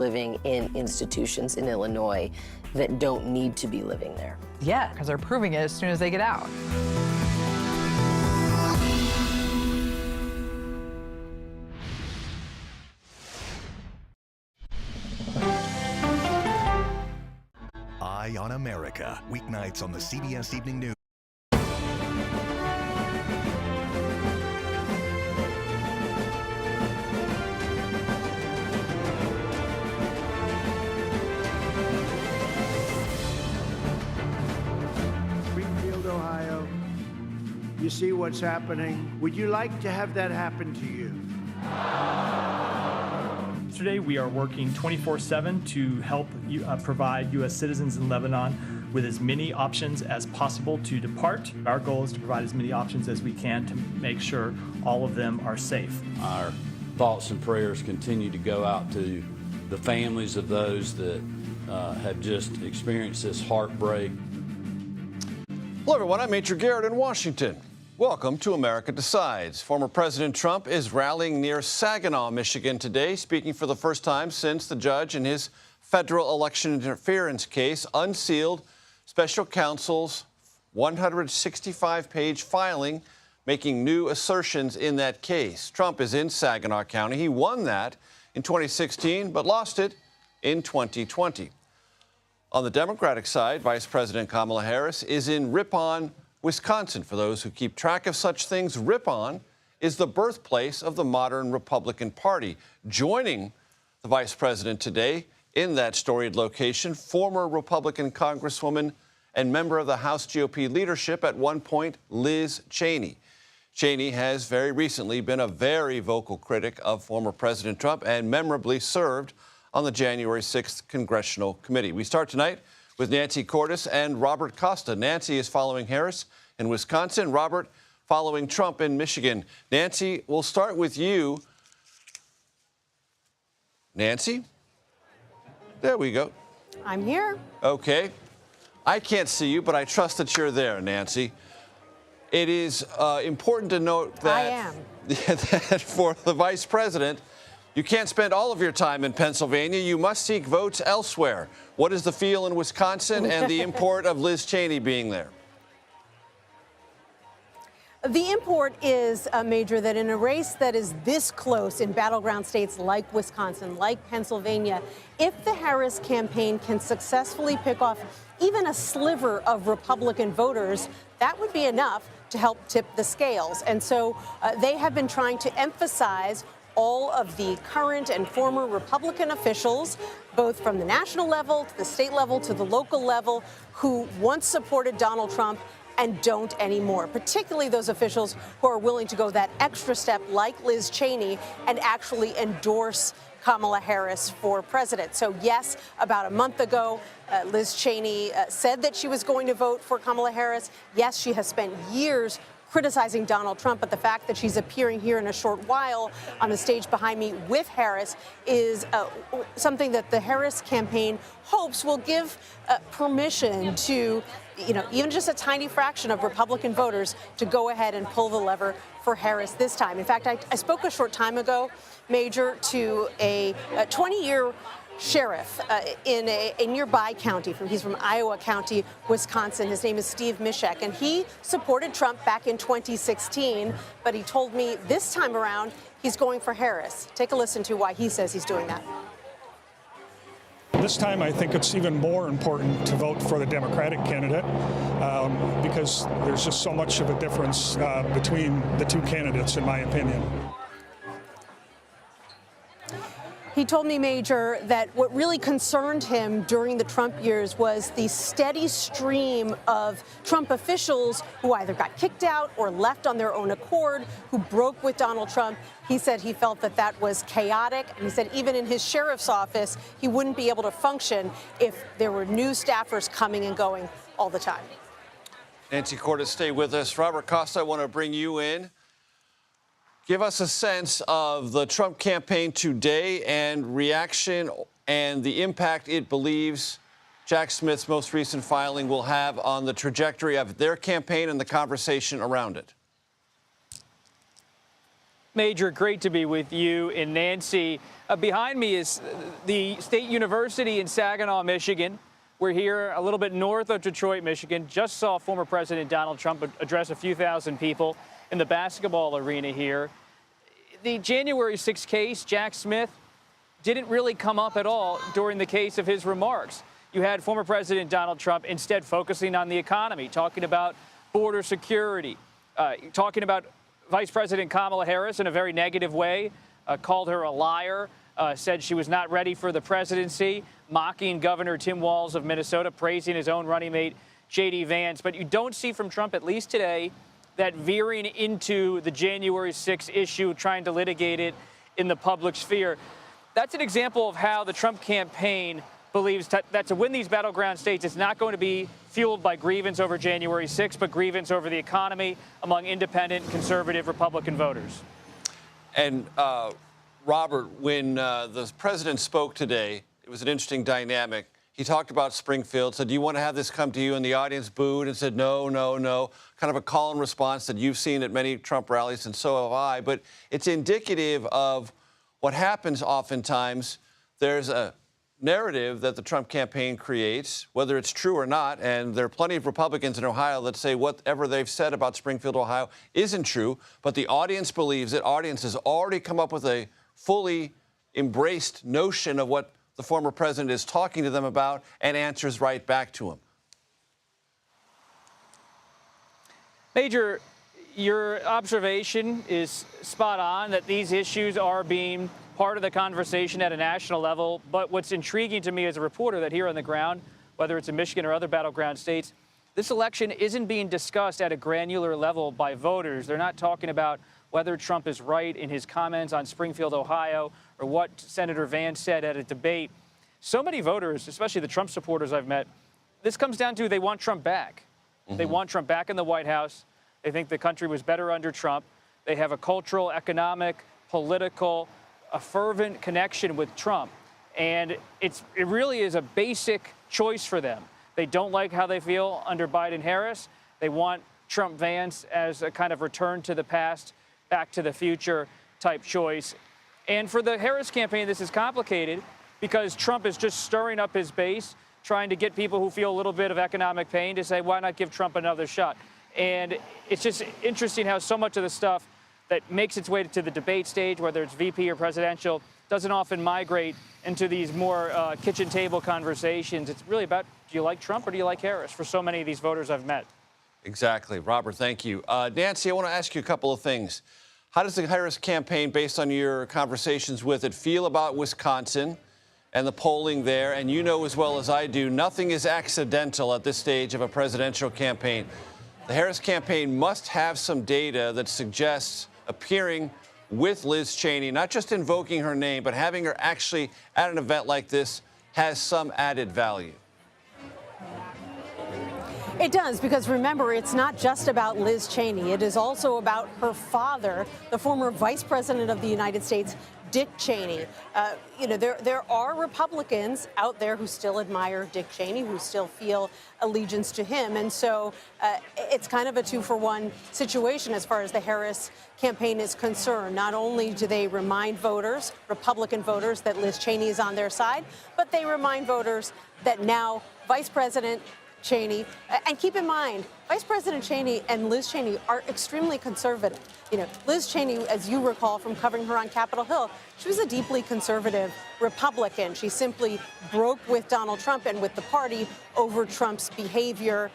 living in institutions in Illinois that don't need to be living there. Yeah, because they're proving it as soon as they get out. Eye on America, weeknights on the CBS Evening News. Ohio, you see what's happening. Would you like to have that happen to you? Today, we are working 24/7 to help provide U.S. citizens in Lebanon with as many options as possible to depart. Our goal is to provide as many options as we can to make sure all of them are safe. Our thoughts and prayers continue to go out to the families of those that have just experienced this heartbreak. Hello, everyone. I'm Major Garrett in Washington. Welcome to America Decides. Former President Trump is rallying near Saginaw, Michigan today, speaking for the first time since the judge in his federal election interference case unsealed special counsel's 165-page filing, making new assertions in that case. Trump is in Saginaw County. He won that in 2016, but lost it in 2020. On the Democratic side, Vice President Kamala Harris is in Ripon, Wisconsin. For those who keep track of such things, Ripon is the birthplace of the modern Republican Party. Joining the vice president today in that storied location, former Republican Congresswoman and member of the House GOP leadership at one point, Liz Cheney. Cheney has very recently been a very vocal critic of former President Trump and memorably served on the January 6th Congressional Committee. We start tonight with Nancy Cordes and Robert Costa. Nancy is following Harris in Wisconsin, Robert following Trump in Michigan. Nancy, we'll start with you. Nancy? There we go. I'm here. Okay. I can't see you, but I trust that you're there, Nancy. It is important to note that, I am. that for the vice president, you can't spend all of your time in Pennsylvania. You must seek votes elsewhere. What is the feel in Wisconsin and the import of Liz Cheney being there? The import is, Major, that in a race that is this close in battleground states like Wisconsin, like Pennsylvania, if the Harris campaign can successfully pick off even a sliver of Republican voters, that would be enough to help tip the scales. And so they have been trying to emphasize all of the current and former Republican officials, both from the national level to the state level to the local level, who once supported Donald Trump and don't anymore, particularly those officials who are willing to go that extra step like Liz Cheney and actually endorse Kamala Harris for president. So, yes, about a month ago, Liz Cheney said that she was going to vote for Kamala Harris. Yes, she has spent years criticizing Donald Trump, but the fact that she's appearing here in a short while on the stage behind me with Harris is something that the Harris campaign hopes will give permission to, even just a tiny fraction of Republican voters to go ahead and pull the lever for Harris this time. In fact, I spoke a short time ago, Major, to a 20-year sheriff in a nearby county. He's from Iowa County, Wisconsin. His name is Steve Mishek, and he supported Trump back in 2016, but he told me this time around he's going for Harris. Take a listen to why he says he's doing that. This time, I think it's even more important to vote for the Democratic candidate because there's just so much of a difference between the two candidates, in my opinion. He told me, Major, that what really concerned him during the Trump years was the steady stream of Trump officials who either got kicked out or left on their own accord, who broke with Donald Trump. He said he felt that that was chaotic, and he said even in his sheriff's office, he wouldn't be able to function if there were new staffers coming and going all the time. Nancy Cordes, stay with us. Robert Costa, I want to bring you in. Give us a sense of the Trump campaign today and reaction and the impact it believes Jack Smith's most recent filing will have on the trajectory of their campaign and the conversation around it. Major, great to be with you and Nancy. Behind me is the State University in Saginaw, Michigan. We're here a little bit north of Detroit, Michigan. Just saw former President Donald Trump address a few thousand people in the basketball arena here. The January 6th case, Jack Smith, didn't really come up at all during the case of his remarks. You had former President Donald Trump instead focusing on the economy, talking about border security, talking about Vice President Kamala Harris in a very negative way, called her a liar, said she was not ready for the presidency, mocking Governor Tim Walz of Minnesota, praising his own running mate, J.D. Vance. But you don't see from Trump, at least today, that veering into the January 6th issue, trying to litigate it in the public sphere. That's an example of how the Trump campaign believes that to win these battleground states, it's not going to be fueled by grievance over January 6th, but grievance over the economy among independent, conservative, Republican voters. And Robert, when the president spoke today, it was an interesting dynamic. He talked about Springfield, said, do you want to have this come to you? And the audience booed and said, no, no, no. Kind of a call and response that you've seen at many Trump rallies, and so have I. But it's indicative of what happens oftentimes. There's a narrative that the Trump campaign creates, whether it's true or not, and there are plenty of Republicans in Ohio that say whatever they've said about Springfield, Ohio isn't true, but the audience believes it. Audience has already come up with a fully embraced notion of what the former president is talking to them about and answers right back to him. Major, your observation is spot on that these issues are being part of the conversation at a national level. But what's intriguing to me as a reporter that here on the ground, whether it's in Michigan or other battleground states, this election isn't being discussed at a granular level by voters. They're not talking about whether Trump is right in his comments on Springfield, Ohio, or what Senator Vance said at a debate. So many voters, especially the Trump supporters I've met, this comes down to they want Trump back. They want Trump back in the White House. They think the country was better under Trump. They have a cultural, economic, political, a fervent connection with Trump. And it really is a basic choice for them. They don't like how they feel under Biden-Harris. They want Trump-Vance as a kind of return to the past, back to the future type choice. And for the Harris campaign, this is complicated because Trump is just stirring up his base, trying to get people who feel a little bit of economic pain to say, why not give Trump another shot? And it's just interesting how so much of the stuff that makes its way to the debate stage, whether it's VP or presidential, doesn't often migrate into these more kitchen table conversations. It's really about, do you like Trump or do you like Harris, for so many of these voters I've met. Exactly. Robert, thank you. Nancy, I want to ask you a couple of things. How does the Harris campaign, based on your conversations with it, feel about Wisconsin and the polling there? And you know as well as I do, nothing is accidental at this stage of a presidential campaign. The Harris campaign must have some data that suggests appearing with Liz Cheney, not just invoking her name, but having her actually at an event like this has some added value. It does, because remember, it's not just about Liz Cheney. It is also about her father, the former Vice President of the United States, Dick Cheney. There are Republicans out there who still admire Dick Cheney, who still feel allegiance to him. And so it's kind of a two-for-one situation as far as the Harris campaign is concerned. Not only do they remind voters, Republican voters, that Liz Cheney is on their side, but they remind voters that now Vice President Cheney, and keep in mind, Vice President Cheney and Liz Cheney are extremely conservative. Liz Cheney, as you recall from covering her on Capitol Hill, she was a deeply conservative Republican. She simply broke with Donald Trump and with the party over Trump's behavior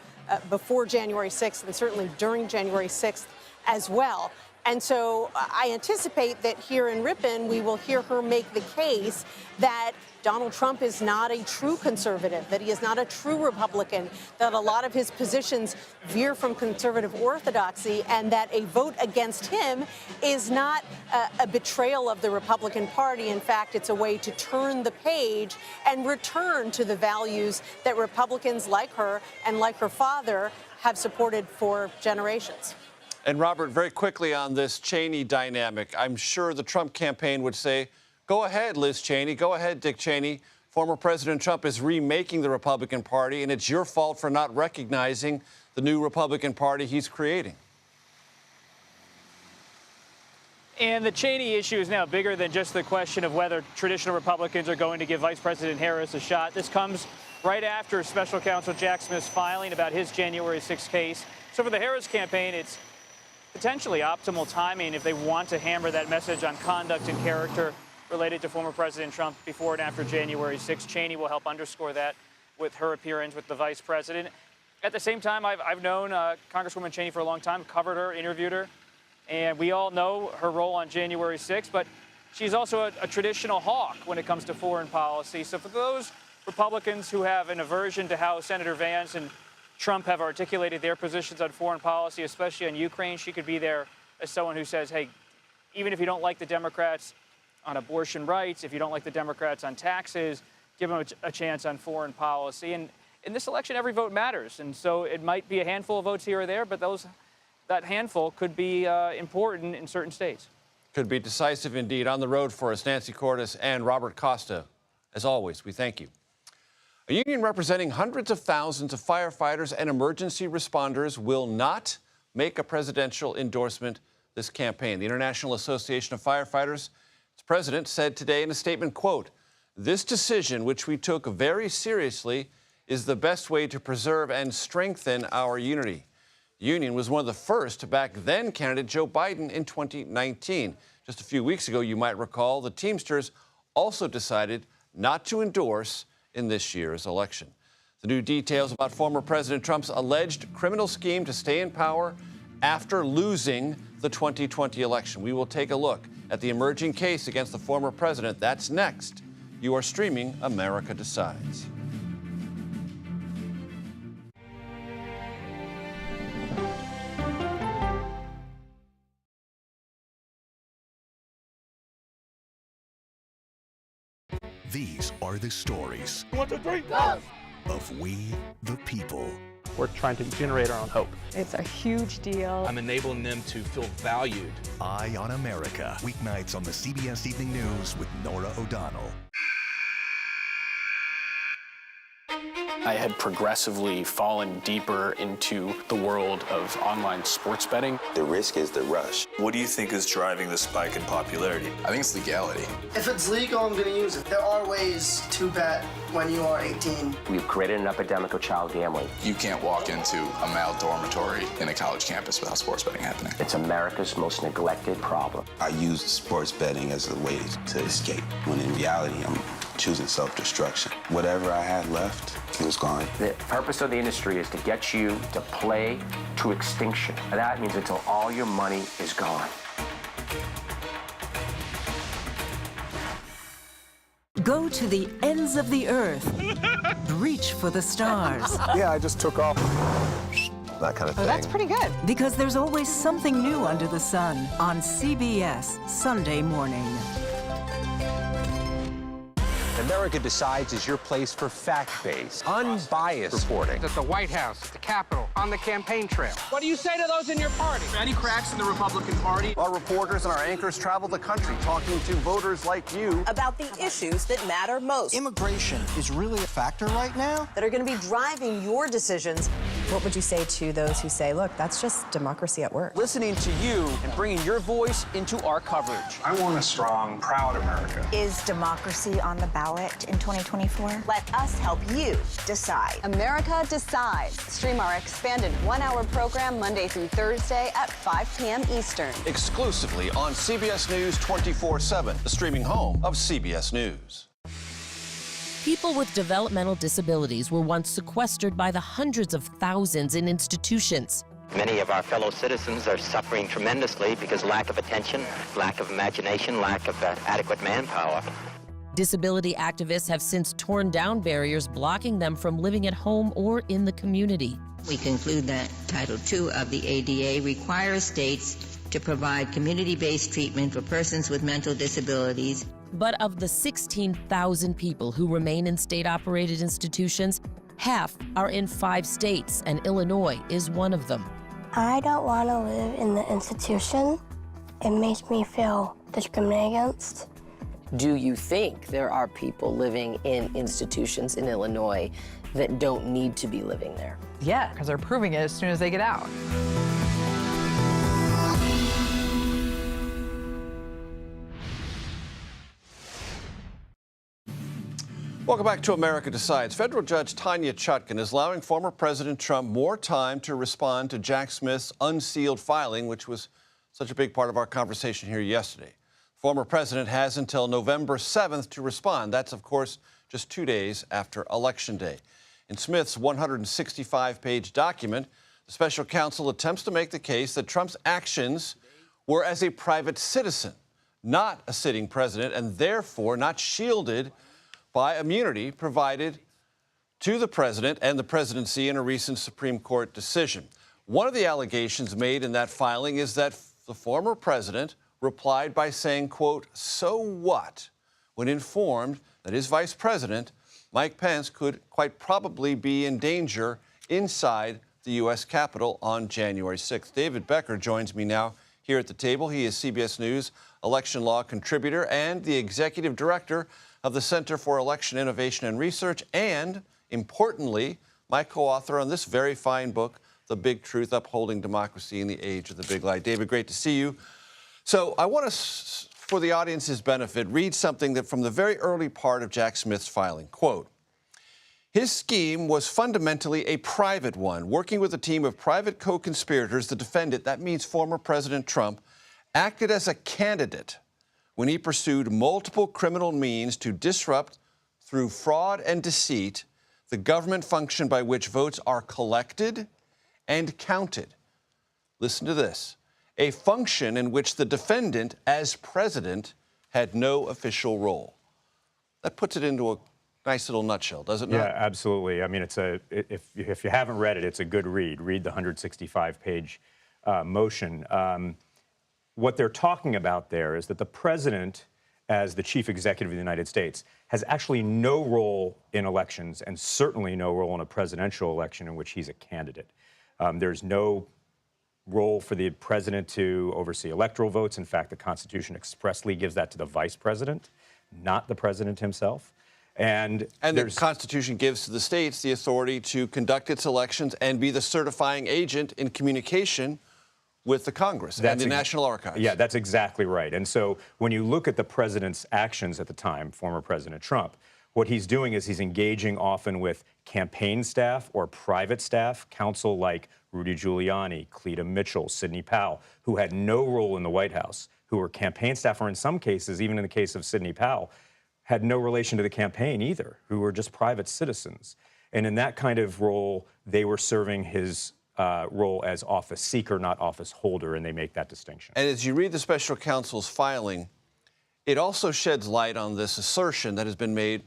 before January 6th and certainly during January 6th as well. And so I anticipate that here in Ripon, we will hear her make the case that Donald Trump is not a true conservative, that he is not a true Republican, that a lot of his positions veer from conservative orthodoxy, and that a vote against him is not a betrayal of the Republican Party. In fact, it's a way to turn the page and return to the values that Republicans like her and like her father have supported for generations. And Robert, very quickly on this Cheney dynamic, I'm sure the Trump campaign would say, go ahead, Liz Cheney. Go ahead, Dick Cheney. Former President Trump is remaking the Republican Party, and it's your fault for not recognizing the new Republican Party he's creating. And the Cheney issue is now bigger than just the question of whether traditional Republicans are going to give Vice President Harris a shot. This comes right after Special Counsel Jack Smith's filing about his January 6th case. So for the Harris campaign, it's potentially optimal timing if they want to hammer that message on conduct and character related to former President Trump before and after January 6th. Cheney will help underscore that with her appearance with the vice president. At the same time, I've known Congresswoman Cheney for a long time, covered her, interviewed her, and we all know her role on January 6th, but she's also a traditional hawk when it comes to foreign policy. So for those Republicans who have an aversion to how Senator Vance and Trump have articulated their positions on foreign policy, especially on Ukraine, she could be there as someone who says, hey, even if you don't like the Democrats on abortion rights, if you don't like the Democrats on taxes, give them a chance on foreign policy. And in this election, every vote matters. And so it might be a handful of votes here or there, but that handful could be important in certain states. Could be decisive indeed. On the road for us, Nancy Cordes and Robert Costa. As always, we thank you. A union representing hundreds of thousands of firefighters and emergency responders will not make a presidential endorsement this campaign. The International Association of Firefighters, its president, said today in a statement, quote, "This decision, which we took very seriously, is the best way to preserve and strengthen our unity." The union was one of the first to back then candidate Joe Biden in 2019. Just a few weeks ago, you might recall, the Teamsters also decided not to endorse in this year's election. The new details about former President Trump's alleged criminal scheme to stay in power after losing the 2020 election. We will take a look at the emerging case against the former president. That's next. You are streaming America Decides. These are the stories 1, 2, 3, go! of We the People. We're trying to generate our own hope. It's a huge deal. I'm enabling them to feel valued. Eye on America, weeknights on the CBS Evening News with Norah O'Donnell. I had progressively fallen deeper into the world of online sports betting. The risk is the rush. What do you think is driving the spike in popularity? I think it's legality. If it's legal, I'm going to use it. There are ways to bet when you are 18. We've created an epidemic of child gambling. You can't walk into a male dormitory in a college campus without sports betting happening. It's America's most neglected problem. I used sports betting as a way to escape, when in reality, I'm choosing self-destruction. Whatever I had left, it was gone. The purpose of the industry is to get you to play to extinction. And that means until all your money is gone. Go to the ends of the earth. Reach for the stars. Yeah, I just took off. That kind of thing. Oh, that's pretty good. Because there's always something new under the sun on CBS Sunday morning. America Decides is your place for fact-based, unbiased reporting. At the White House, at the Capitol, on the campaign trail. What do you say to those in your party? Any cracks in the Republican Party? Our reporters and our anchors travel the country talking to voters like you about the issues that matter most. Immigration is really a factor right now that are going to be driving your decisions. What would you say to those who say, look, that's just democracy at work? Listening to you and bringing your voice into our coverage. I want a strong, proud America. Is democracy on the ballot in 2024? Let us help you decide. America Decides. Stream our expanded one-hour program Monday through Thursday at 5 p.m. Eastern. Exclusively on CBS News 24/7, the streaming home of CBS News. People with developmental disabilities were once sequestered by the hundreds of thousands in institutions. Many of our fellow citizens are suffering tremendously because lack of attention, lack of imagination, lack of adequate manpower. Disability activists have since torn down barriers blocking them from living at home or in the community. We conclude that Title II of the ADA requires states to provide community-based treatment for persons with mental disabilities. But of the 16,000 people who remain in state-operated institutions, half are in 5 states, and Illinois is one of them. I don't want to live in the institution. It makes me feel discriminated against. Do you think there are people living in institutions in Illinois that don't need to be living there? Yeah, because they're proving it as soon as they get out. Welcome back to America Decides. Federal Judge Tanya Chutkan is allowing former President Trump more time to respond to Jack Smith's unsealed filing, which was such a big part of our conversation here yesterday. Former president has until November 7th to respond. That's, of course, just 2 days after Election Day. In Smith's 165-page document, the special counsel attempts to make the case that Trump's actions were as a private citizen, not a sitting president, and therefore not shielded by immunity provided to the president and the presidency in a recent Supreme Court decision. One of the allegations made in that filing is that the former president replied by saying, quote, "So what?" when informed that his vice president, Mike Pence, could quite probably be in danger inside the U.S. Capitol on January 6th. David Becker joins me now here at the table. He is CBS News election law contributor and the executive director of the Center for Election Innovation and Research, and, importantly, my co-author on this very fine book, The Big Truth, Upholding Democracy in the Age of the Big Lie. David, great to see you. So I want to, for the audience's benefit, read something that from the very early part of Jack Smith's filing. Quote, "His scheme was fundamentally a private one. Working with a team of private co-conspirators, the defendant, that means former President Trump, acted as a candidate when he pursued multiple criminal means to disrupt, through fraud and deceit, the government function by which votes are collected and counted." Listen to this. "A function in which the defendant, as president, had no official role." That puts it into a nice little nutshell, does it not? Yeah, absolutely. I mean, if you haven't read it, it's a good read. Read the 165-page motion. What they're talking about there is that the president, as the chief executive of the United States, has actually no role in elections and certainly no role in a presidential election in which he's a candidate. There's no role for the president to oversee electoral votes. In fact, the Constitution expressly gives that to the vice president, not the president himself. And the Constitution gives to the states the authority to conduct its elections and be the certifying agent in communication with the Congress and the National Archives. Yeah, that's exactly right. And so when you look at the president's actions at the time, former President Trump, what he's doing is he's engaging often with campaign staff or private staff, counsel like Rudy Giuliani, Cleta Mitchell, Sidney Powell, who had no role in the White House, who were campaign staff, or in some cases, even in the case of Sidney Powell, had no relation to the campaign either, who were just private citizens. And in that kind of role, they were serving his role as office seeker, not office holder, and they make that distinction. And as you read the special counsel's filing, it also sheds light on this assertion that has been made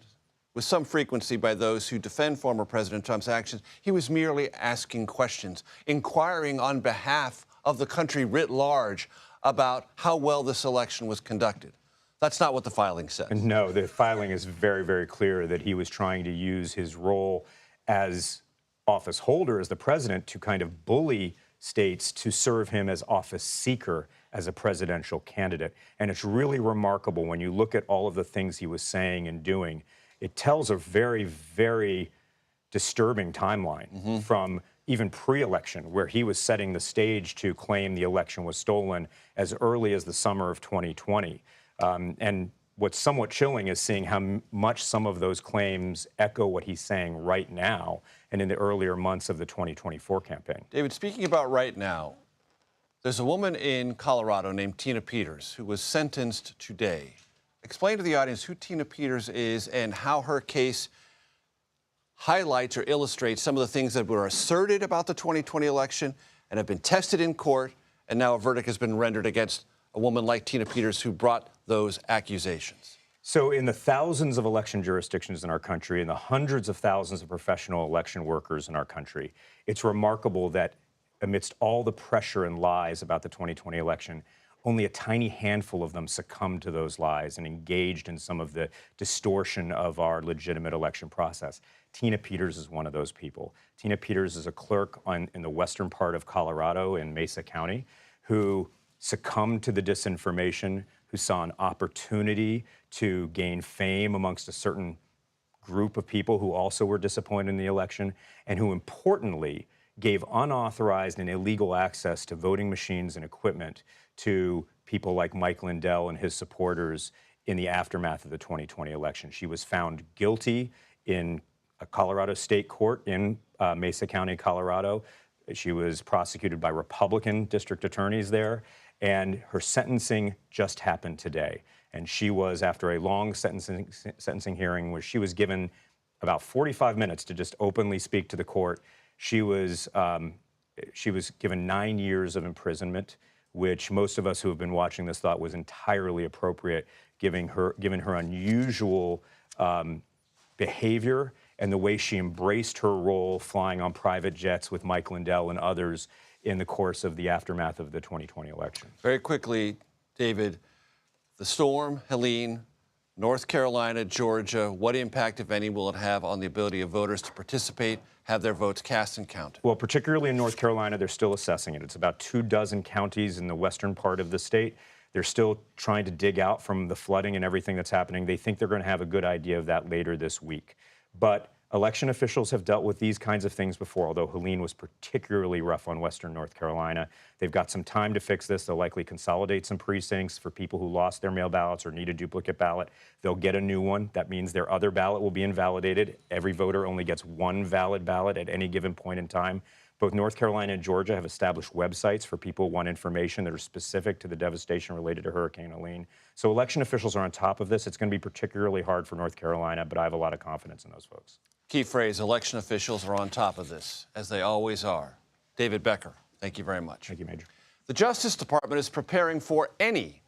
with some frequency by those who defend former President Trump's actions. He was merely asking questions, inquiring on behalf of the country writ large about how well this election was conducted. That's not what the filing says. No, the filing is very, very clear that he was trying to use his role as office holder, as the president, to kind of bully states to serve him as office seeker as a presidential candidate. And it's really remarkable when you look at all of the things he was saying and doing. It tells a very, very disturbing timeline from even pre-election, where he was setting the stage to claim the election was stolen as early as the summer of 2020. And what's somewhat chilling is seeing how much some of those claims echo what he's saying right now and in the earlier months of the 2024 campaign. David, speaking about right now, there's a woman in Colorado named Tina Peters who was sentenced today. Explain to the audience who Tina Peters is and how her case highlights or illustrates some of the things that were asserted about the 2020 election and have been tested in court, and now a verdict has been rendered against a woman like Tina Peters who brought those accusations. So in the thousands of election jurisdictions in our country and the hundreds of thousands of professional election workers in our country, it's remarkable that amidst all the pressure and lies about the 2020 election, only a tiny handful of them succumbed to those lies and engaged in some of the distortion of our legitimate election process. Tina Peters is one of those people. Tina Peters is a clerk in the western part of Colorado in Mesa County who succumbed to the disinformation, who saw an opportunity to gain fame amongst a certain group of people who also were disappointed in the election, and who importantly gave unauthorized and illegal access to voting machines and equipment to people like Mike Lindell and his supporters in the aftermath of the 2020 election. She was found guilty in a Colorado state court in Mesa County, Colorado. She was prosecuted by Republican district attorneys there, and her sentencing just happened today. And she was, after a long sentencing hearing where she was given about 45 minutes to just openly speak to the court, she was given 9 years of imprisonment, which most of us who have been watching this thought was entirely appropriate, given her unusual behavior and the way she embraced her role flying on private jets with Mike Lindell and others in the course of the aftermath of the 2020 election. Very quickly, David, the storm, Helene, North Carolina, Georgia, what impact, if any, will it have on the ability of voters to participate, have their votes cast and counted? Well, particularly in North Carolina, they're still assessing it. It's about 24 counties in the western part of the state. They're still trying to dig out from the flooding and everything that's happening. They think they're going to have a good idea of that later this week. But election officials have dealt with these kinds of things before, although Helene was particularly rough on western North Carolina. They've got some time to fix this. They'll likely consolidate some precincts for people who lost their mail ballots or need a duplicate ballot. They'll get a new one. That means their other ballot will be invalidated. Every voter only gets one valid ballot at any given point in time. Both North Carolina and Georgia have established websites for people who want information that are specific to the devastation related to Hurricane Helene. So election officials are on top of this. It's going to be particularly hard for North Carolina, but I have a lot of confidence in those folks. Key phrase, election officials are on top of this, as they always are. David Becker, thank you very much. Thank you, Major. The Justice Department is preparing for any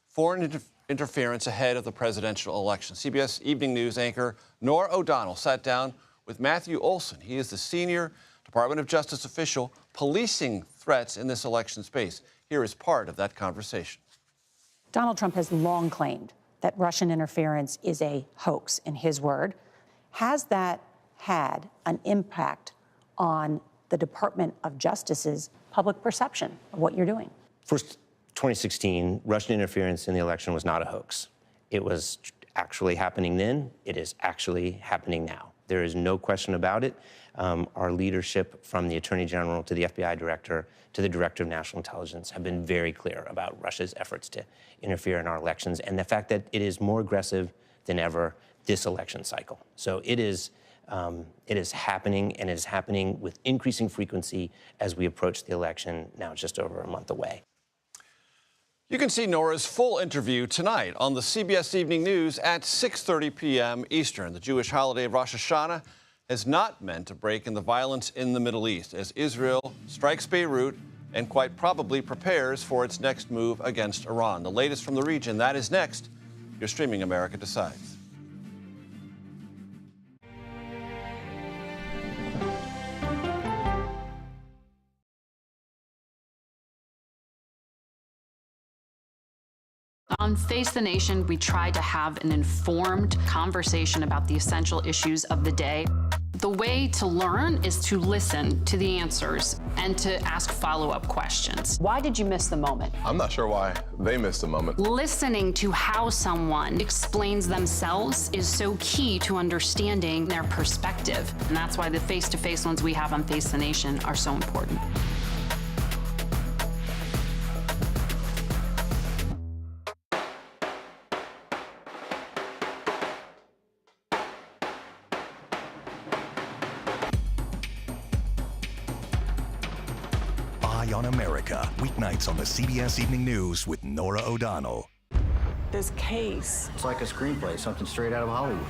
foreign interference ahead of the presidential election. CBS Evening News anchor Norah O'Donnell sat down with Matthew Olson. He is the senior Department of Justice official policing threats in this election space. Here is part of that conversation. Donald Trump has long claimed that Russian interference is a hoax, in his word. Has that had an impact on the Department of Justice's public perception of what you're doing? First, 2016, Russian interference in the election was not a hoax. It was actually happening then. It is actually happening now. There is no question about it. Our leadership, from the Attorney General to the FBI Director to the Director of National Intelligence, have been very clear about Russia's efforts to interfere in our elections and the fact that it is more aggressive than ever this election cycle. So it is happening, and it is happening with increasing frequency as we approach the election, now just over a month away. You can see Norah's full interview tonight on the CBS Evening News at 6:30 p.m. Eastern. The Jewish holiday of Rosh Hashanah has not meant a break in the violence in the Middle East as Israel strikes Beirut and quite probably prepares for its next move against Iran. The latest from the region, that is next. You're streaming America Decides. On Face the Nation, we try to have an informed conversation about the essential issues of the day. The way to learn is to listen to the answers and to ask follow-up questions. Why did you miss the moment? I'm not sure why they missed the moment. Listening to how someone explains themselves is so key to understanding their perspective. And that's why the face-to-face ones we have on Face the Nation are so important. On America, weeknights on the CBS Evening News with Norah O'Donnell. This case, it's like a screenplay, something straight out of Hollywood.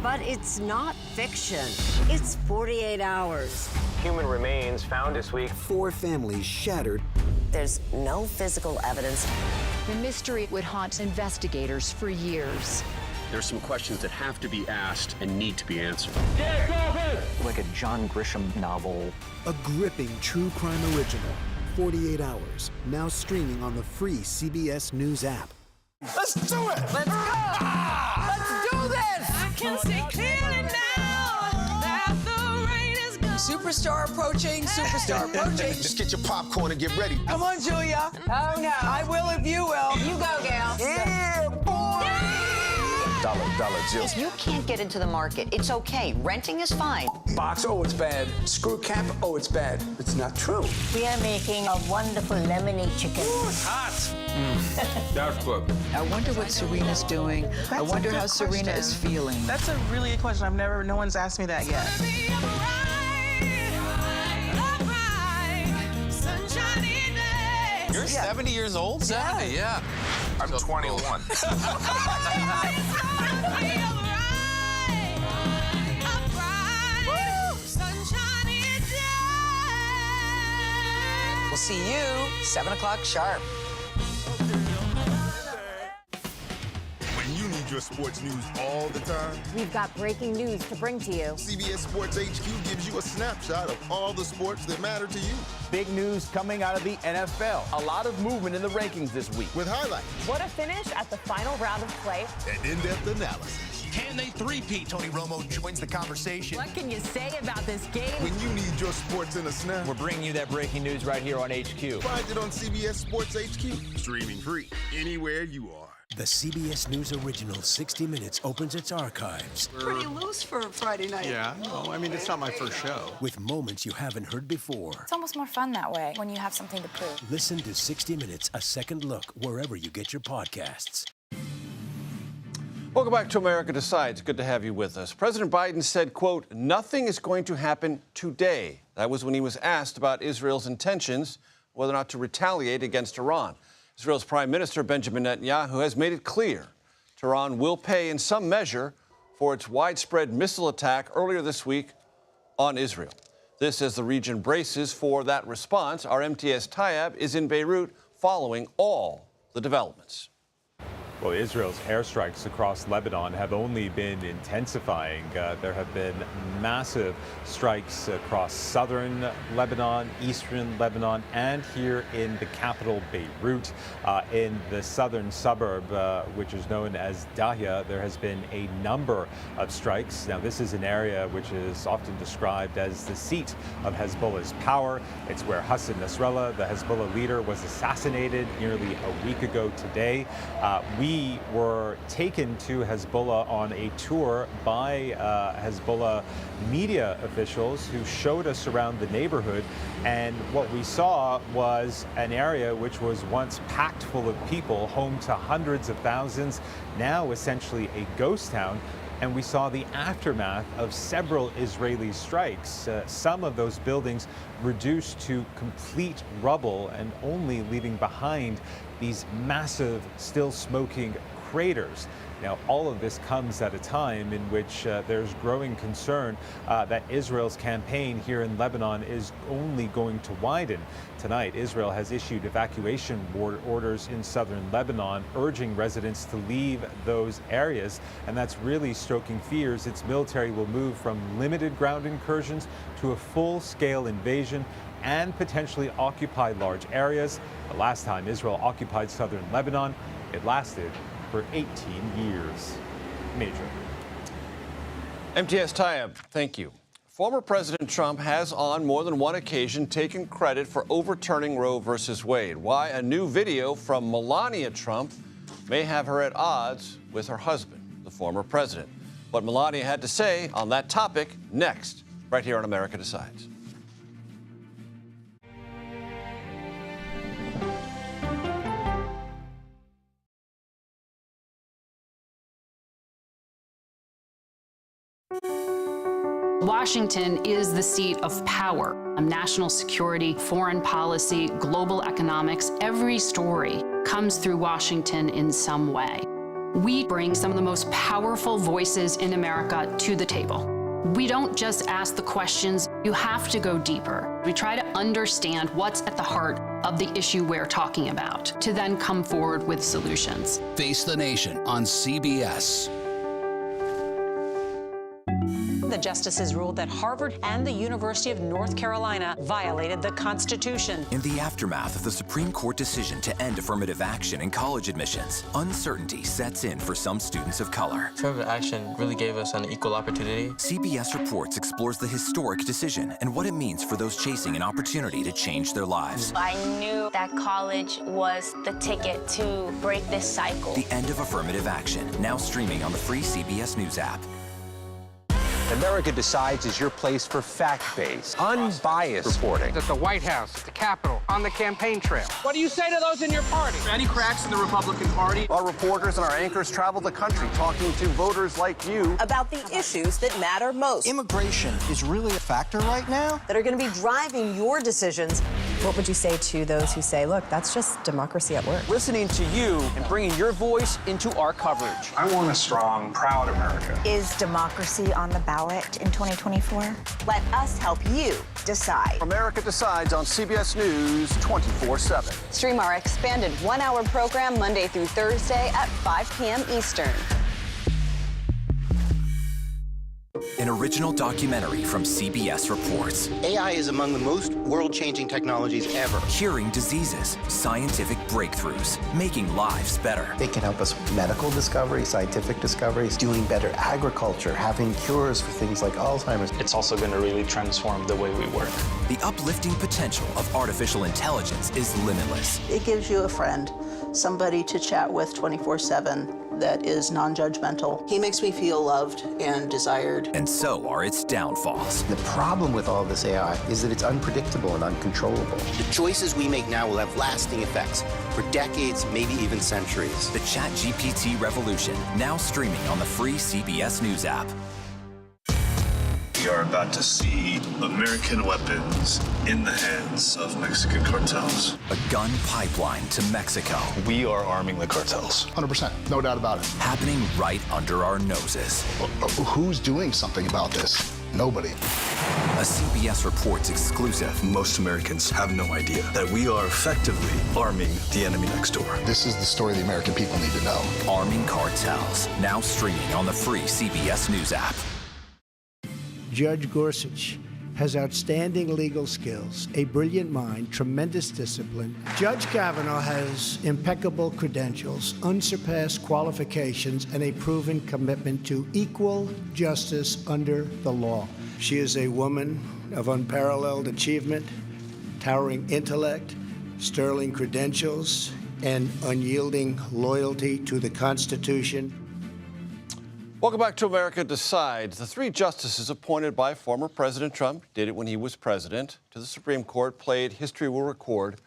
But it's not fiction. It's 48 hours. Human remains found this week. 4 families shattered. There's no physical evidence. The mystery would haunt investigators for years. There's some questions that have to be asked and need to be answered. Like a John Grisham novel. A gripping true crime original. 48 Hours, now streaming on the free CBS News app. Let's do it! Let's go! Let's do this! I can see clearly now that the rain is gone. Superstar approaching, superstar approaching. Just get your popcorn and get ready. Come on, Julia. Oh, no. I will if you will. You go, Gail. Yeah, boy! Dollar Jill. If you can't get into the market, it's okay. Renting is fine. Box, oh, it's bad. Screw cap, oh, it's bad. It's not true. We are making a wonderful lemonade chicken. Ooh, it's hot. That's good. I wonder what Serena's doing. I wonder how Serena is feeling. That's a really good question. No one's asked me that yet. You're 70 years old? 70, yeah. I'm 21. We'll see you 7 o'clock sharp. When you need your sports news all the time, We've got breaking news to bring to you. CBS Sports HQ gives you a snapshot of all the sports that matter to you. Big news coming out of the NFL. A lot of movement in the rankings this week. With highlights. What a finish at the final round of play. And in-depth analysis. Can they three-peat? Tony Romo joins the conversation. What can you say about this game? When you need your sports in a snap, We're bringing you that breaking news right here on HQ. find it on CBS Sports HQ. Streaming free anywhere you are. The CBS News original 60 Minutes opens its archives. Pretty loose for Friday night. Yeah, no, I mean, it's not my first show. With moments you haven't heard before. It's almost more fun that way when you have something to prove. Listen to 60 Minutes, a second look, wherever you get your podcasts. Welcome back to America Decides. Good to have you with us. President Biden said, quote, nothing is going to happen today. That was when he was asked about Israel's intentions, whether or not to retaliate against Iran. Israel's Prime Minister Benjamin Netanyahu has made it clear Tehran will pay in some measure for its widespread missile attack earlier this week on Israel. This as the region braces for that response. Our MTS Tayeb is in Beirut following all the developments. Well, Israel's airstrikes across Lebanon have only been intensifying. There have been massive strikes across southern Lebanon, eastern Lebanon, and here in the capital, Beirut. In the southern suburb, which is known as Dahya, there has been a number of strikes. Now, this is an area which is often described as the seat of Hezbollah's power. It's where Hassan Nasrallah, the Hezbollah leader, was assassinated nearly a week ago today. We were taken to Hezbollah on a tour by Hezbollah media officials who showed us around the neighborhood. And what we saw was an area which was once packed full of people, home to hundreds of thousands, now essentially a ghost town. And we saw the aftermath of several Israeli strikes. Some of those buildings reduced to complete rubble and only leaving behind these massive, still smoking craters. Now, all of this comes at a time in which there's growing concern that Israel's campaign here in Lebanon is only going to widen. Tonight, Israel has issued evacuation orders in southern Lebanon, urging residents to leave those areas. And that's really stoking fears its military will move from limited ground incursions to a full-scale invasion and potentially occupy large areas. The last time Israel occupied southern Lebanon, it lasted for 18 years. Major. MTS Tayeb, thank you. Former President Trump has on more than one occasion taken credit for overturning Roe versus Wade. Why a new video from Melania Trump may have her at odds with her husband, the former president. What Melania had to say on that topic next, right here on America Decides. Washington is the seat of power. National security, foreign policy, global economics, every story comes through Washington in some way. We bring some of the most powerful voices in America to the table. We don't just ask the questions, you have to go deeper. We try to understand what's at the heart of the issue we're talking about, to then come forward with solutions. Face the Nation on CBS. The justices ruled that Harvard and the University of North Carolina violated the Constitution. In the aftermath of the Supreme Court decision to end affirmative action in college admissions, uncertainty sets in for some students of color. Affirmative action really gave us an equal opportunity. CBS Reports explores the historic decision and what it means for those chasing an opportunity to change their lives. I knew that college was the ticket to break this cycle. The end of affirmative action, now streaming on the free CBS News app. America Decides is your place for fact-based, unbiased reporting. At the White House, at the Capitol, on the campaign trail. What do you say to those in your party? Any cracks in the Republican Party? Our reporters and our anchors travel the country talking to voters like you about the issues that matter most. Immigration is really a factor right now that are going to be driving your decisions. What would you say to those who say, look, that's just democracy at work? Listening to you and bringing your voice into our coverage. I want a strong, proud America. Is democracy on the ballot in 2024? Let us help you decide. America Decides on CBS News 24/7. Stream our expanded one-hour program Monday through Thursday at 5 p.m. Eastern. An original documentary from CBS Reports. AI is among the most world-changing technologies ever. Curing diseases, scientific breakthroughs, making lives better. It can help us with medical discoveries, scientific discoveries, doing better agriculture, having cures for things like Alzheimer's. It's also going to really transform the way we work. The uplifting potential of artificial intelligence is limitless. It gives you a friend, somebody to chat with 24/7 that is non-judgmental. He makes me feel loved and desired. And so are its downfalls. The problem with all this AI is that it's unpredictable and uncontrollable. The choices we make now will have lasting effects for decades, maybe even centuries. The ChatGPT revolution, now streaming on the free CBS News app. We are about to see American weapons in the hands of Mexican cartels. A gun pipeline to Mexico. We are arming the cartels. 100%, no doubt about it. Happening right under our noses. Who's doing something about this? Nobody. A CBS Reports exclusive. Most Americans have no idea that we are effectively arming the enemy next door. This is the story the American people need to know. Arming cartels, now streaming on the free CBS News app. Judge Gorsuch has outstanding legal skills, a brilliant mind, tremendous discipline. Judge Kavanaugh has impeccable credentials, unsurpassed qualifications, and a proven commitment to equal justice under the law. She is a woman of unparalleled achievement, towering intellect, sterling credentials, and unyielding loyalty to the Constitution. Welcome back to America Decides. The three justices appointed by former President Trump, did it when he was president, to the Supreme Court played, history will record,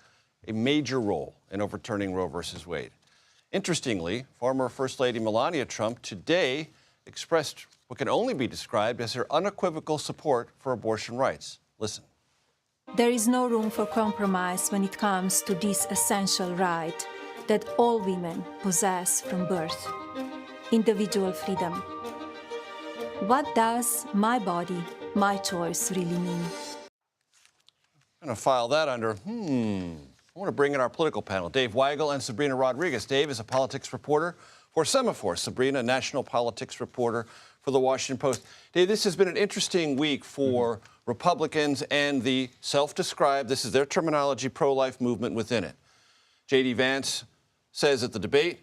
a major role in overturning Roe v. Wade. Interestingly, former First Lady Melania Trump today expressed what can only be described as her unequivocal support for abortion rights. Listen. There is no room for compromise when it comes to this essential right that all women possess from birth. Individual freedom. What does my body, my choice really mean? I'm going to file that under, I want to bring in our political panel, Dave Weigel and Sabrina Rodriguez. Dave is a politics reporter for Semaphore. Sabrina, national politics reporter for The Washington Post. Dave, this has been an interesting week for Republicans and the self-described, this is their terminology, pro-life movement within it. J.D. Vance says at the debate,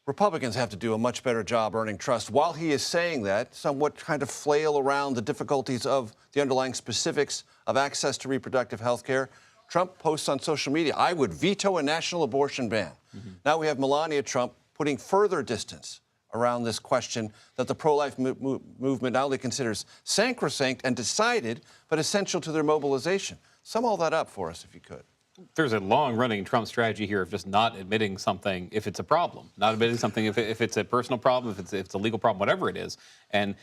Republicans have to do a much better job earning trust. While he is saying that, somewhat kind of flail around the difficulties of the underlying specifics of access to reproductive health care, Trump posts on social media, I would veto a national abortion ban. Now we have Melania Trump putting further distance around this question that the pro-life movement not only considers sacrosanct and decided, but essential to their mobilization. Sum all that up for us, if you could. There's a long-running Trump strategy here of just not admitting something if it's a problem, not admitting something if it's a personal problem, if it's a legal problem, whatever it is. And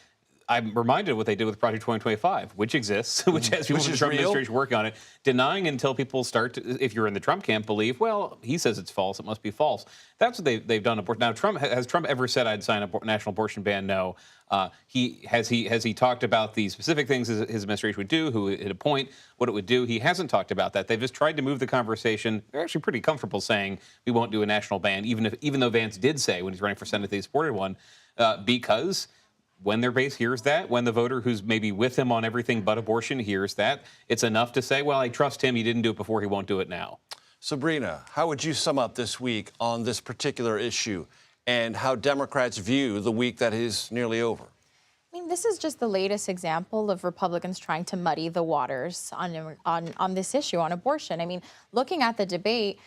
I'm reminded of what they did with Project 2025, which exists, which has people from the Trump administration working on it, denying until people start to, if you're in the Trump camp, believe, well, he says it's false, it must be false. That's what they've done. Now, has Trump ever said I'd sign a national abortion ban? No. Has he talked about the specific things his administration would do, who would appoint, what it would do? He hasn't talked about that. They've just tried to move the conversation. They're actually pretty comfortable saying we won't do a national ban, even though Vance did say when he's running for Senate they supported one, because when their base hears that, when the voter who's maybe with him on everything but abortion hears that, it's enough to say, well, I trust him. He didn't do it before. He won't do it now. Sabrina, how would you sum up this week on this particular issue and how Democrats view the week that is nearly over? I mean, this is just the latest example of Republicans trying to muddy the waters on this issue, on abortion. I mean, looking at the debate,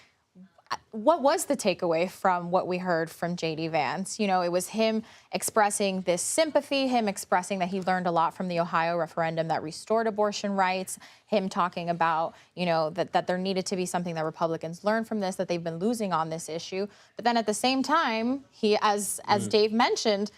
what was the takeaway from what we heard from J.D. Vance? You know, it was him expressing this sympathy, him expressing that he learned a lot from the Ohio referendum that restored abortion rights, him talking about, you know, that there needed to be something that Republicans learned from this, that they've been losing on this issue. But then at the same time, he, as Dave mentioned,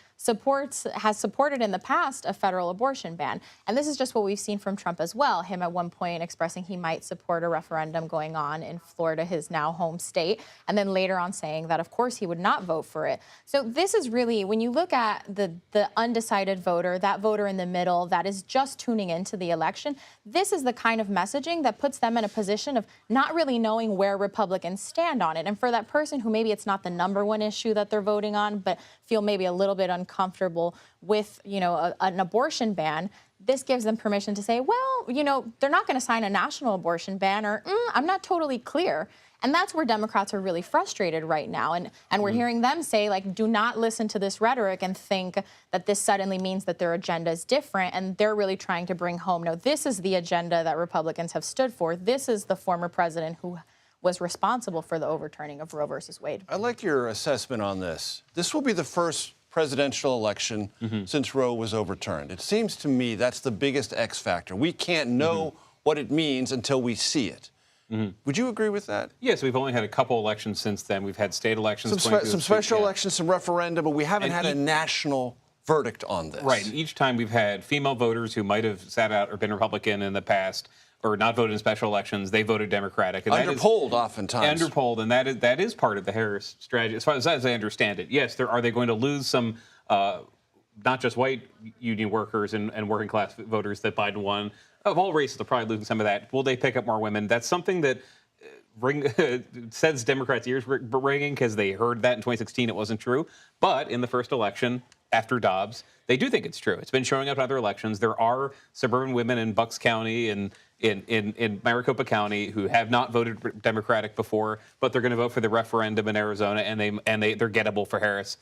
has supported in the past a federal abortion ban. And this is just what we've seen from Trump as well. Him at one point expressing he might support a referendum going on in Florida, his now home state, and then later on saying that, of course, he would not vote for it. So this is really, when you look at the undecided voter, that voter in the middle that is just tuning into the election, this is the kind of messaging that puts them in a position of not really knowing where Republicans stand on it. And for that person who maybe it's not the #1 issue that they're voting on, but feel maybe a little bit uncomfortable with, you know, an abortion ban, this gives them permission to say, well, you know, they're not going to sign a national abortion ban, or I'm not totally clear. And that's where Democrats are really frustrated right now. And we're hearing them say, like, do not listen to this rhetoric and think that this suddenly means that their agenda is different. And they're really trying to bring home, no, this is the agenda that Republicans have stood for. This is the former president who was responsible for the overturning of Roe versus Wade. I like your assessment on this. This will be the first presidential election since Roe was overturned. It seems to me that's the biggest X factor. We can't know what it means until we see it. Would you agree with that? Yes, we've only had a couple elections since then. We've had state elections. Some special elections, some referenda, but we haven't had a national verdict on this. Right. And each time we've had female voters who might have sat out or been Republican in the past or not voted in special elections, they voted Democratic. And underpolled oftentimes. Underpolled, and that is part of the Harris strategy, as far as I understand it. Yes, are they going to lose some, not just white union workers and working class voters that Biden won? Of all races, they'll probably lose some of that. Will they pick up more women? That's something that sends Democrats' ears ringing because they heard that in 2016 it wasn't true. But in the first election, after Dobbs, they do think it's true. It's been showing up in other elections. There are suburban women in Bucks County and in Maricopa County who have not voted Democratic before, but they're going to vote for the referendum in Arizona, and they're gettable for Harris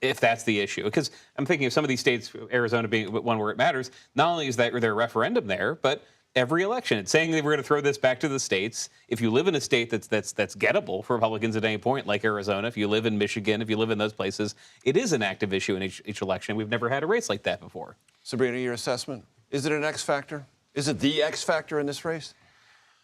if that's the issue. Because I'm thinking of some of these states, Arizona being one where it matters. Not only is that there a referendum there, but every election, it's saying that we're going to throw this back to the states. If you live in a state that's gettable for Republicans at any point, like Arizona, if you live in Michigan, if you live in those places, it is an active issue in each election. We've never had a race like that before. Sabrina, your assessment? Is it an X factor? Is it the X factor in this race?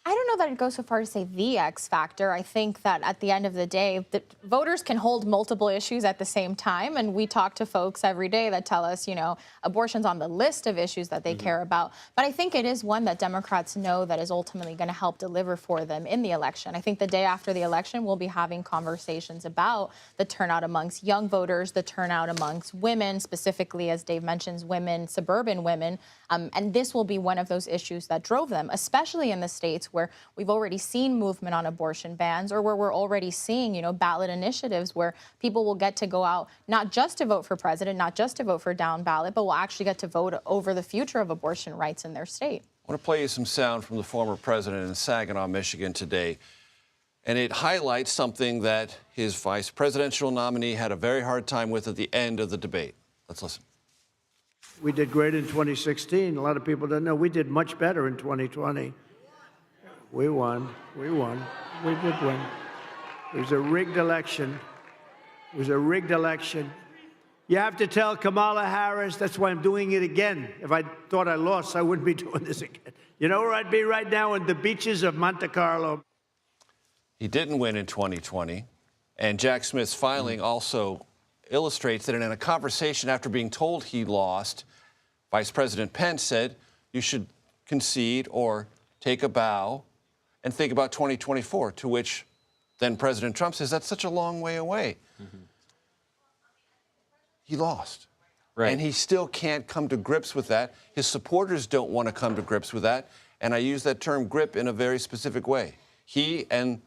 I don't know that it goes so far to say the X factor. I think that at the end of the day, the voters can hold multiple issues at the same time. And we talk to folks every day that tell us, you know, abortion's on the list of issues that they care about. But I think it is one that Democrats know that is ultimately going to help deliver for them in the election. I think the day after the election, we'll be having conversations about the turnout amongst young voters, the turnout amongst women, specifically, as Dave mentions, women, suburban women. And this will be one of those issues that drove them, especially in the states where we've already seen movement on abortion bans, or where we're already seeing, you know, ballot initiatives where people will get to go out not just to vote for president, not just to vote for down ballot, but will actually get to vote over the future of abortion rights in their state. I want to play you some sound from the former president in Saginaw, Michigan today. And it highlights something that his vice presidential nominee had a very hard time with at the end of the debate. Let's listen. We did great in 2016. A lot of people don't know. We did much better in 2020. We won. We won. We did win. It was a rigged election. It was a rigged election. You have to tell Kamala Harris, that's why I'm doing it again. If I thought I lost, I wouldn't be doing this again. You know where I'd be right now? On the beaches of Monte Carlo. He didn't win in 2020. And Jack Smith's filing also illustrates that in a conversation after being told he lost, Vice President Pence said, you should concede or take a bow and think about 2024, to which then President Trump says, that's such a long way away. He lost. Right. And he still can't come to grips with that. His supporters don't want to come to grips with that. And I use that term grip in a very specific way. He and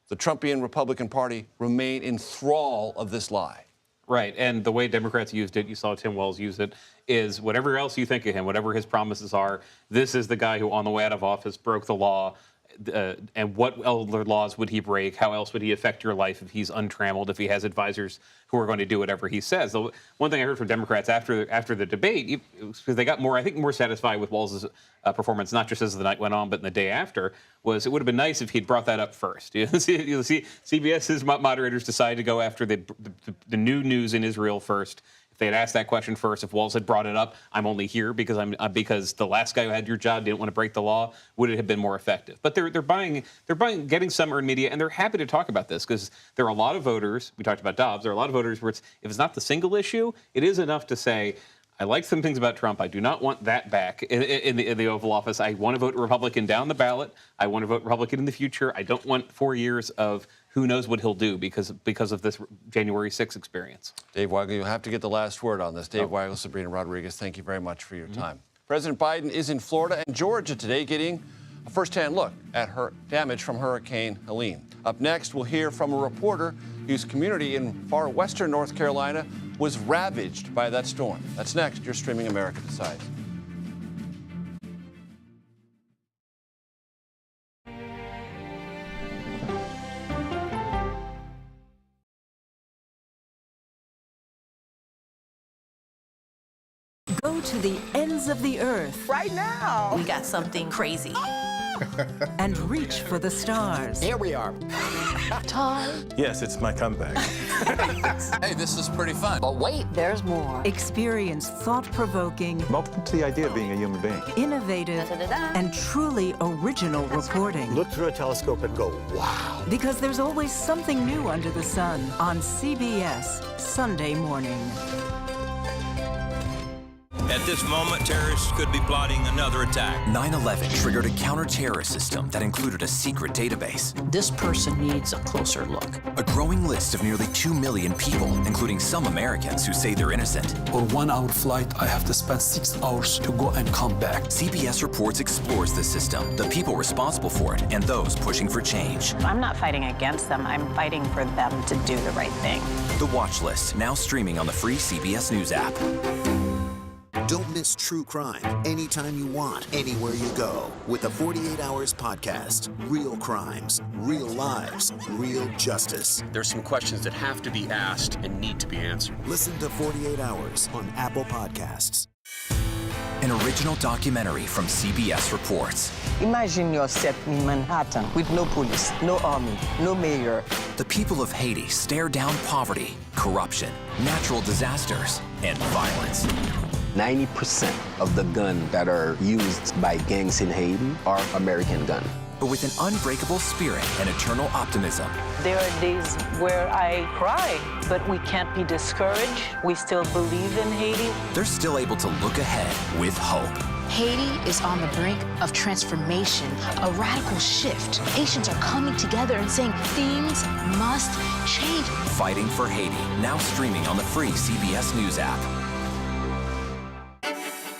the Trumpian Republican Party remain in thrall of this lie. Right, and the way Democrats used it, you saw Tim Wells use it, is whatever else you think of him, whatever his promises are, this is the guy who on the way out of office broke the law. And what other laws would he break? How else would he affect your life if he's untrammeled, if he has advisors who are going to do whatever he says? The one thing I heard from Democrats after the debate, because they got more, I think, more satisfied with Walz's performance, not just as the night went on, but in the day after, was it would have been nice if he'd brought that up first. You'll see CBS's moderators decided to go after the new news in Israel first. If they had asked that question first, if Walz had brought it up, I'm only here because the last guy who had your job didn't want to break the law, would it have been more effective? But they're getting some earned media, and they're happy to talk about this because there are a lot of voters. We talked about Dobbs. There are a lot of voters where if it's not the single issue, it is enough to say, I like some things about Trump. I do not want that back in the Oval Office. I want to vote Republican down the ballot. I want to vote Republican in the future. I don't want 4 years of who knows what he'll do because of this January 6th experience. Dave Weigel, you have to get the last word on this. Dave Weigel, Sabrina Rodriguez, thank you very much for your time. President Biden is in Florida and Georgia today getting a first-hand look at damage from Hurricane Helene. Up next, we'll hear from a reporter whose community in far western North Carolina was ravaged by that storm. That's next. You're streaming America Decides. Go to the ends of the earth. Right now. We got something crazy. And reach for the stars. Here we are. Time. Yes, it's my comeback. Hey, this is pretty fun. But wait, there's more. Experience thought-provoking, Welcome to the idea of being a human being. innovative, and truly original reporting. Look through a telescope and go, wow. Because there's always something new under the sun on CBS Sunday morning. At this moment, terrorists could be plotting another attack. 9/11 triggered a counter-terrorist system that included a secret database. This person needs a closer look. A growing list of nearly 2 million people, including some Americans who say they're innocent. For 1 hour flight, I have to spend 6 hours to go and come back. CBS Reports explores the system, the people responsible for it, and those pushing for change. I'm not fighting against them. I'm fighting for them to do the right thing. The Watch List, now streaming on the free CBS News app. Don't miss true crime anytime you want, anywhere you go. With the 48 Hours podcast. Real crimes, real lives, real justice. There's some questions that have to be asked and need to be answered. Listen to 48 Hours on Apple Podcasts. An original documentary from CBS Reports. Imagine yourself in Manhattan with no police, no army, no mayor. The people of Haiti stare down poverty, corruption, natural disasters, and violence. 90% of the guns that are used by gangs in Haiti are American guns. But with an unbreakable spirit and eternal optimism. There are days where I cry, but we can't be discouraged. We still believe in Haiti. They're still able to look ahead with hope. Haiti is on the brink of transformation, a radical shift. Nations are coming together and saying things must change. Fighting for Haiti, now streaming on the free CBS News app.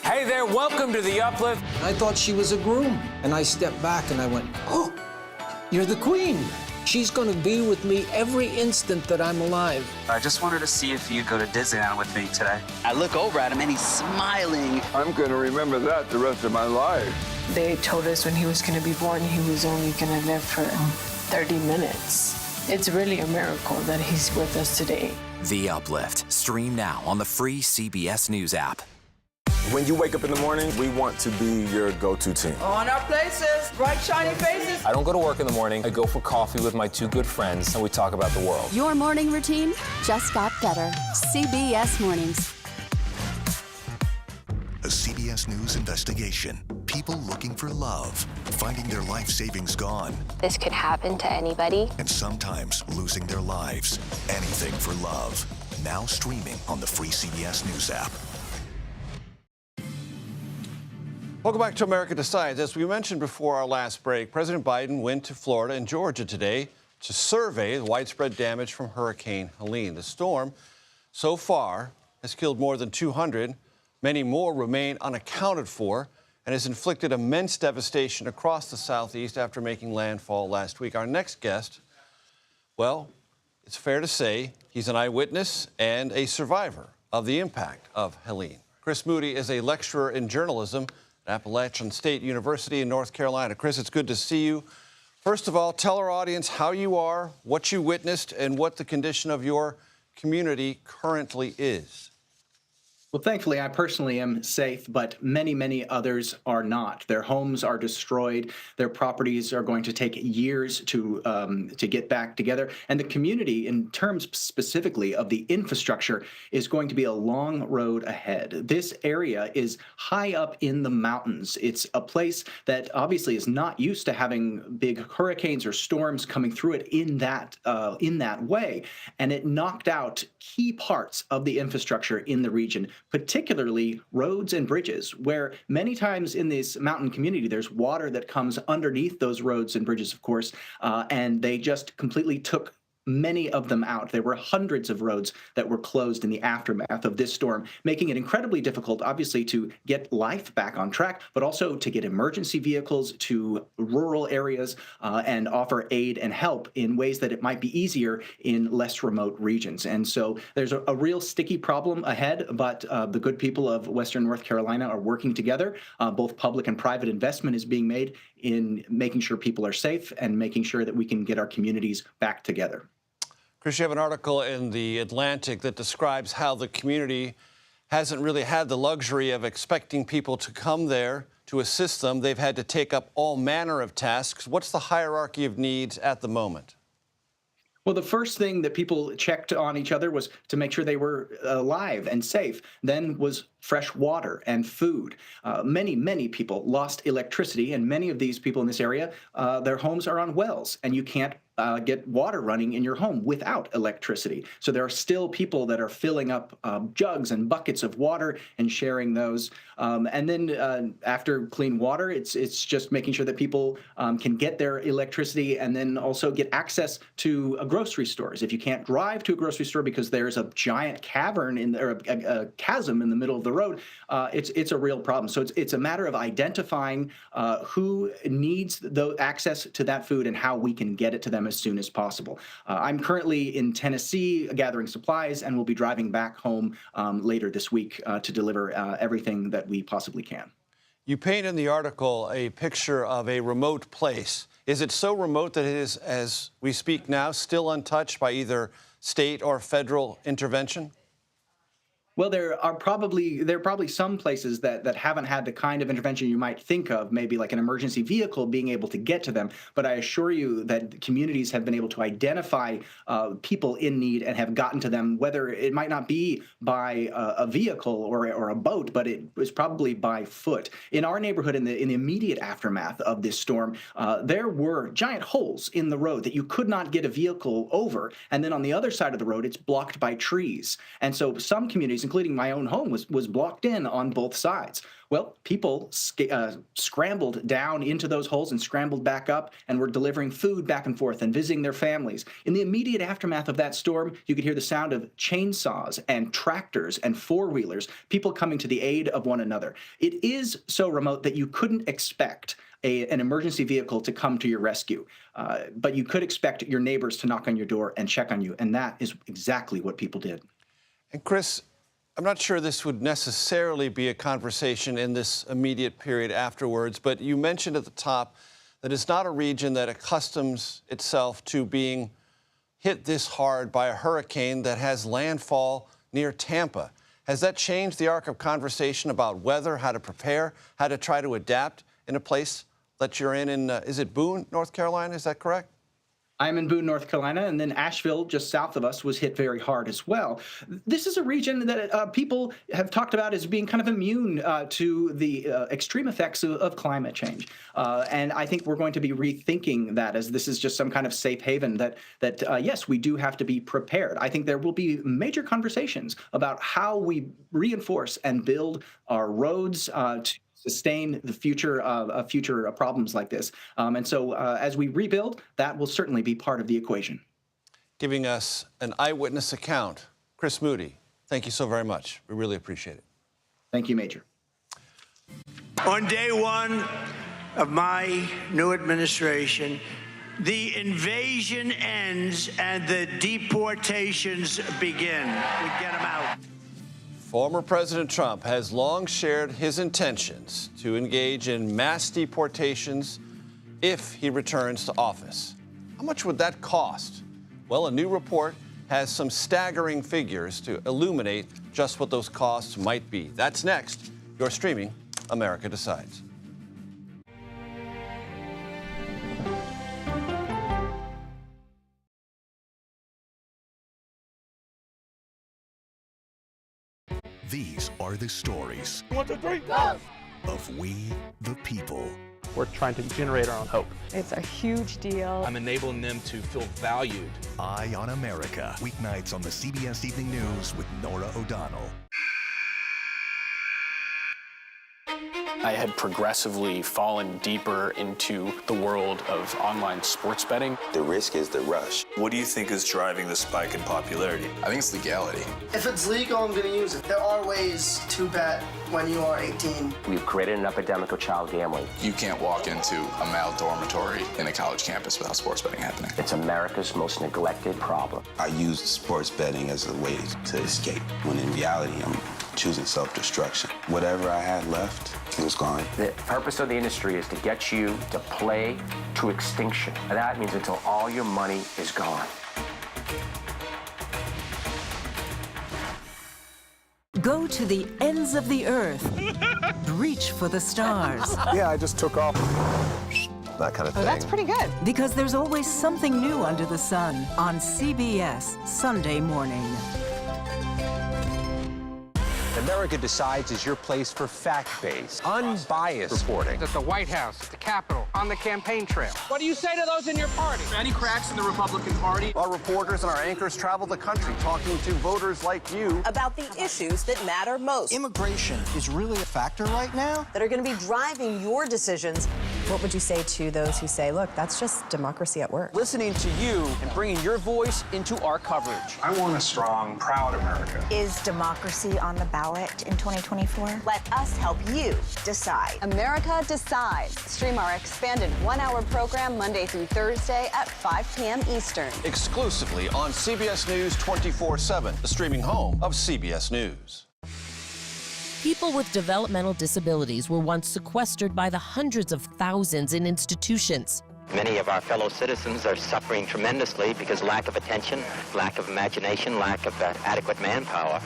Hey there, welcome to The Uplift. I thought she was a groom, and I stepped back and I went, oh, you're the queen. She's going to be with me every instant that I'm alive. I just wanted to see if you'd go to Disneyland with me today. I look over at him and he's smiling. I'm going to remember that the rest of my life. They told us when he was going to be born, he was only going to live for 30 minutes. It's really a miracle that he's with us today. The Uplift. Stream now on the free CBS News app. When you wake up in the morning, we want to be your go-to team. On our places, bright, shiny faces. I don't go to work in the morning. I go for coffee with my 2 good friends, and we talk about the world. Your morning routine just got better. CBS Mornings. A CBS News investigation. People looking for love, finding their life savings gone. This could happen to anybody. And sometimes losing their lives. Anything for love. Now streaming on the free CBS News app. Welcome back to America Decides. As we mentioned before our last break, President Biden went to Florida and Georgia today to survey the widespread damage from Hurricane Helene. The storm, so far, has killed more than 200. Many more remain unaccounted for and has inflicted immense devastation across the Southeast after making landfall last week. Our next guest, well, it's fair to say he's an eyewitness and a survivor of the impact of Helene. Chris Moody is a lecturer in journalism at Appalachian State University in North Carolina. Chris, it's good to see you. First of all, tell our audience how you are, what you witnessed, and what the condition of your community currently is. Well, thankfully, I personally am safe, but many, many others are not. Their homes are destroyed. Their properties are going to take years to get back together. And the community, in terms specifically of the infrastructure, is going to be a long road ahead. This area is high up in the mountains. It's a place that obviously is not used to having big hurricanes or storms coming through it in that way. And it knocked out key parts of the infrastructure in the region, particularly roads and bridges, where many times in this mountain community, there's water that comes underneath those roads and bridges, of course, and they just completely took many of them out. There were hundreds of roads that were closed in the aftermath of this storm, making it incredibly difficult, obviously, to get life back on track, but also to get emergency vehicles to rural areas and offer aid and help in ways that it might be easier in less remote regions. And so there's a real sticky problem ahead, but the good people of Western North Carolina are working together. Both public and private investment is being made in making sure people are safe and making sure that we can get our communities back together. Chris, you have an article in The Atlantic that describes how the community hasn't really had the luxury of expecting people to come there to assist them. They've had to take up all manner of tasks. What's the hierarchy of needs at the moment? Well, the first thing that people checked on each other was to make sure they were alive and safe. Then was fresh water and food. Many people lost electricity, and many of these people in this area, their homes are on wells, and you can't get water running in your home without electricity. So there are still people that are filling up jugs and buckets of water and sharing those. And then after clean water, it's just making sure that people can get their electricity and then also get access to grocery stores. If you can't drive to a grocery store because there's a giant cavern in there, a chasm in the middle of the road, it's a real problem. So it's a matter of identifying who needs the access to that food and how we can get it to them as soon as possible. I'm currently in Tennessee gathering supplies and will be driving back home later this week to deliver everything that we possibly can. You paint in the article a picture of a remote place. Is it so remote that it is, as we speak now, still untouched by either state or federal intervention? Well, there are probably some places that haven't had the kind of intervention you might think of, maybe like an emergency vehicle being able to get to them. But I assure you that communities have been able to identify people in need and have gotten to them, whether it might not be by a vehicle or a boat, but it was probably by foot. In our neighborhood, in the immediate aftermath of this storm, there were giant holes in the road that you could not get a vehicle over. And then on the other side of the road, it's blocked by trees. And so some communities, including my own home, was blocked in on both sides. Well, people scrambled down into those holes and scrambled back up and were delivering food back and forth and visiting their families. In the immediate aftermath of that storm, you could hear the sound of chainsaws and tractors and four-wheelers, people coming to the aid of one another. It is so remote that you couldn't expect an emergency vehicle to come to your rescue, but you could expect your neighbors to knock on your door and check on you, and that is exactly what people did. And Chris, I'm not sure this would necessarily be a conversation in this immediate period afterwards, but you mentioned at the top that it's not a region that accustoms itself to being hit this hard by a hurricane that has landfall near Tampa. Has that changed the arc of conversation about weather, how to prepare, how to try to adapt in a place that you're in is it Boone, North Carolina? Is that correct? I'm in Boone, North Carolina, and then Asheville, just south of us, was hit very hard as well. This is a region that people have talked about as being kind of immune to the extreme effects of climate change. And I think we're going to be rethinking that, as this is just some kind of safe haven that yes, we do have to be prepared. I think there will be major conversations about how we reinforce and build our roads to sustain the future problems like this. And so as we rebuild, that will certainly be part of the equation. Giving us an eyewitness account. Chris Moody, thank you so very much. We really appreciate it. Thank you, Major. On day one of my new administration, the invasion ends and the deportations begin. We get them out. Former President Trump has long shared his intentions to engage in mass deportations if he returns to office. How much would that cost? Well, a new report has some staggering figures to illuminate just what those costs might be. That's next. You're streaming America Decides. These are the stories 1, 2, 3, go! Of we, the people. We're trying to generate our own hope. It's a huge deal. I'm enabling them to feel valued. Eye on America. Weeknights on the CBS Evening News with Norah O'Donnell. I had progressively fallen deeper into the world of online sports betting. The risk is the rush. What do you think is driving the spike in popularity? I think it's legality. If it's legal, I'm going to use it. There are ways to bet when you are 18. We've created an epidemic of child gambling. You can't walk into a male dormitory in a college campus without sports betting happening. It's America's most neglected problem. I used sports betting as a way to escape, when in reality, I'm choosing self-destruction. Whatever I had left, it was gone. The purpose of the industry is to get you to play to extinction. And that means until all your money is gone. Go to the ends of the earth. Reach for the stars. Yeah, I just took off. That kind of thing. Oh, that's pretty good. Because there's always something new under the sun on CBS Sunday morning. America Decides is your place for fact-based, unbiased reporting. At the White House, at the Capitol, on the campaign trail. What do you say to those in your party? Any cracks in the Republican Party? Our reporters and our anchors travel the country talking to voters like you about the issues that matter most. Immigration is really a factor right now that are going to be driving your decisions. What would you say to those who say, look, that's just democracy at work? Listening to you and bringing your voice into our coverage. I want a strong, proud America. Is democracy on the ballot in 2024? Let us help you decide. America Decides. Stream our expanded one-hour program Monday through Thursday at 5 p.m. Eastern. exclusively on CBS News 24/7, the streaming home of CBS News. People with developmental disabilities were once sequestered by the hundreds of thousands in institutions. Many of our fellow citizens are suffering tremendously because lack of attention, lack of imagination, lack of adequate manpower.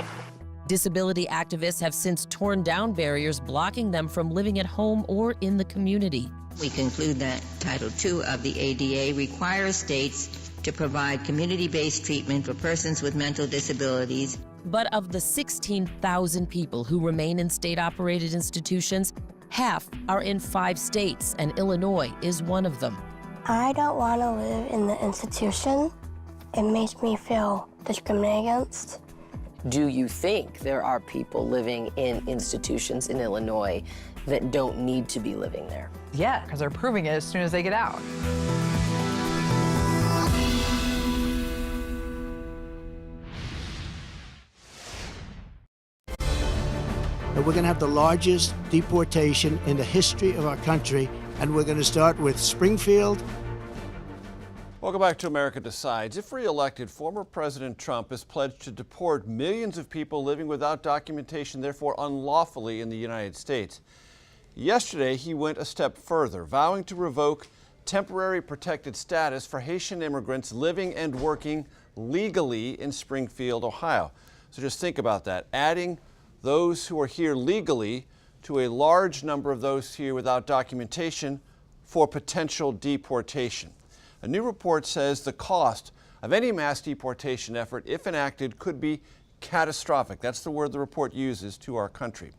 Disability activists have since torn down barriers blocking them from living at home or in the community. We conclude that Title II of the ADA requires states to provide community-based treatment for persons with mental disabilities. But of the 16,000 people who remain in state-operated institutions, half are in 5 states, and Illinois is one of them. I don't want to live in the institution. It makes me feel discriminated against. Do you think there are people living in institutions in Illinois that don't need to be living there? Yeah, because they're proving it as soon as they get out. We're going to have the largest deportation in the history of our country, and we're going to start with Springfield. Welcome back to America Decides. If re-elected, former President Trump has pledged to deport millions of people living without documentation, therefore unlawfully in the United States. Yesterday, he went a step further, vowing to revoke temporary protected status for Haitian immigrants living and working legally in Springfield, Ohio. So just think about that, adding those who are here legally to a large number of those here without documentation for potential deportation. A new report says the cost of any mass deportation effort, if enacted, could be catastrophic. That's the word the report uses to our country.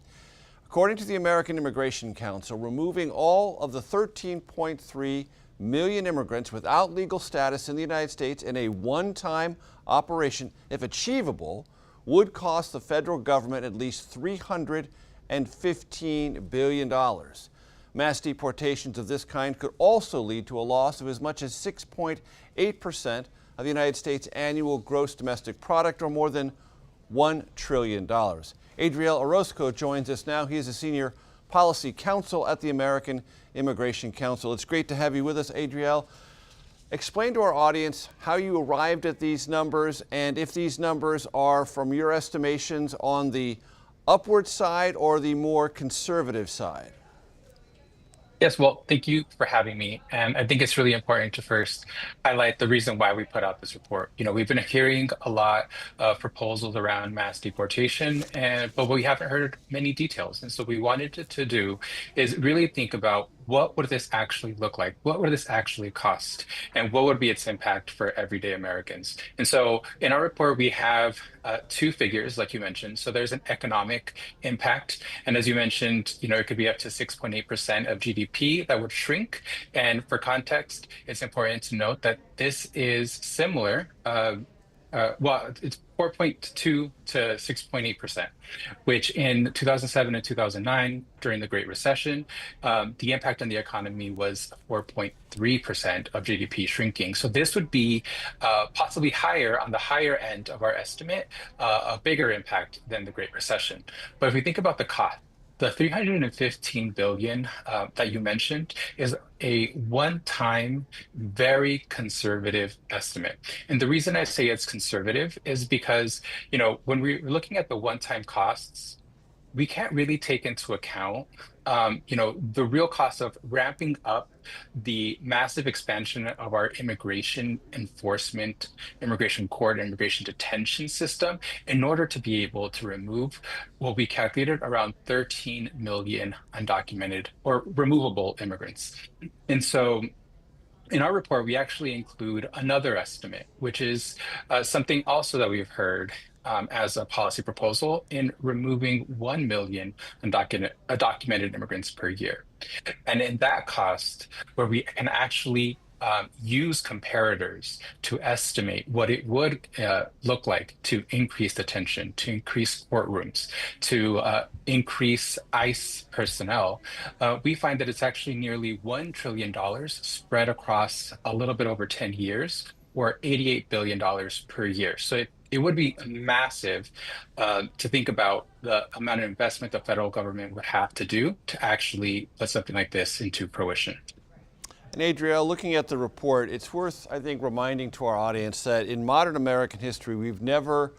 According to the American Immigration Council, removing all of the 13.3 million immigrants without legal status in the United States in a one-time operation, if achievable, would cost the federal government at least $315 billion. Mass deportations of this kind could also lead to a loss of as much as 6.8% of the United States' annual gross domestic product, or more than $1 trillion. Adriel Orozco joins us now. He is a senior policy counsel at the American Immigration Council. It's great to have you with us, Adriel. Explain to our audience how you arrived at these numbers and if these numbers are, from your estimations, on the upward side or the more conservative side. Yes, well, thank you for having me. And I think it's really important to first highlight the reason why we put out this report. We've been hearing a lot of proposals around mass deportation, but we haven't heard many details. And so we wanted to do is really think about what would this actually look like? What would this actually cost? And what would be its impact for everyday Americans? And so in our report, we have two figures, like you mentioned. So there's an economic impact. And as you mentioned, it could be up to 6.8% of GDP that would shrink. And for context, it's important to note that this is similar. It's 4.2 to 6.8%, which in 2007 and 2009, during the Great Recession, the impact on the economy was 4.3% of GDP shrinking. So this would be possibly higher, on the higher end of our estimate, a bigger impact than the Great Recession. But if we think about the cost, the $315 billion that you mentioned is a one-time, very conservative estimate. And the reason I say it's conservative is because, when we're looking at the one-time costs, we can't really take into account, the real cost of ramping up the massive expansion of our immigration enforcement, immigration court, immigration detention system in order to be able to remove what we calculated around 13 million undocumented or removable immigrants. And so in our report, we actually include another estimate, which is something also that we've heard as a policy proposal in removing 1 million undocumented immigrants per year. And in that cost, where we can actually use comparators to estimate what it would look like to increase detention, to increase courtrooms, to increase ICE personnel, we find that it's actually nearly $1 trillion spread across a little bit over 10 years, or $88 billion per year. So it would be massive to think about the amount of investment the federal government would have to do to actually put something like this into fruition. And Adriel, looking at the report, it's worth, I think, reminding to our audience that in modern American history, we've never,